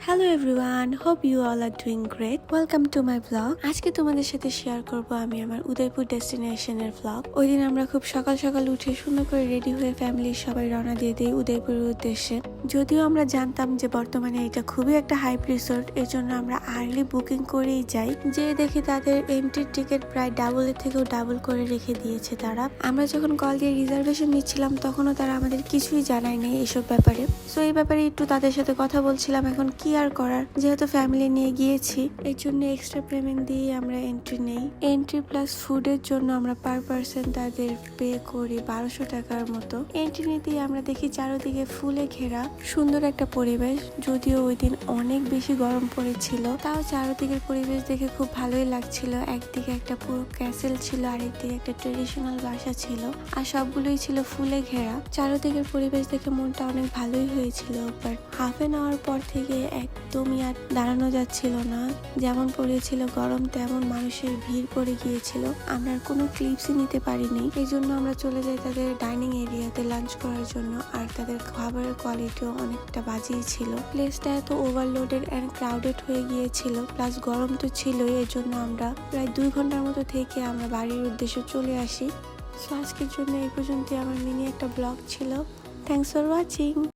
Hello everyone, hope you all are doing great. Welcome to my blog. আজকে তোমাদের সাথে share করব আমি আমার উদয়পুর ডেস্টিনেশনের ব্লগ। ওই দিন আমরা খুব সকাল সকাল উঠে সুন্দর করে রেডি হয়ে ফ্যামিলির সবাই রওনা দিয়ে দিই উদয়পুরের উদ্দেশ্যে। যদিও আমরা জানতাম যে বর্তমানে এটা খুবই একটা হাইপ রিসোর্ট, এর জন্য আমরা আর্লি বুকিং করেই যাই। যে দেখি তাদের এন্ট্রির টিকিট প্রায় ডাবলের থেকেও ডাবল করে রেখে দিয়েছে তারা। আমরা যখন কল দিয়ে রিজার্ভেশন নিচ্ছিলাম তখনও তারা আমাদের কিছুই জানায়নি এসব ব্যাপারে। সো এই ব্যাপারে একটু তাদের সাথে কথা বলছিলাম। এখন কি আর করার, যেহেতু ফ্যামিলি নিয়ে গিয়েছি এর জন্য এক্সট্রা পেমেন্ট দিয়ে আমরা এন্ট্রি নেই। এন্ট্রি প্লাস ফুডের জন্য আমরা পার পার্সন তাদের পে করি 1200 টাকার মতো। এন্ট্রি নিতেই আমরা দেখি চারদিকে ফুলে ঘেরা সুন্দর একটা পরিবেশ। যদিও ওই দিন অনেক বেশি গরম পড়েছিল, তাও চারদিকের পরিবেশ দেখে খুব ভালোই লাগছিল। একদিকে একটা পুরো ক্যাসেল ছিল, আরেকদিকে একটা ট্রেডিশনাল বাসা ছিল, আর সবগুলোই ছিল ফুলে ঘেরা। চারদিকের পরিবেশ দেখে মনটা অনেক ভালোই হয়েছিল। বাট হাফ এন আওয়ার পর থেকে একদমই আর দাঁড়ানো যাচ্ছিল না। যেমন পড়েছিল গরম, তেমন মানুষের ভিড় পড়ে গিয়েছিল। আমরা আর কোনো ক্লিপসই নিতে পারিনি। এই জন্য আমরা চলে যাই তাদের ডাইনিং এরিয়াতে লাঞ্চ করার জন্য। আর তাদের খাবারের কোয়ালিটিও অনেকটা বাজেই ছিল। প্লেসটা এত ওভারলোডেড অ্যান্ড ক্রাউডেড হয়ে গিয়েছিল, প্লাস গরম তো ছিলই। এর জন্য আমরা প্রায় 2 ঘন্টার মতো থেকে আমরা বাড়ির উদ্দেশ্যে চলে আসি। সো আজকের জন্য এই পর্যন্ত আমার মিনি একটা ব্লগ ছিল। Thanks for watching.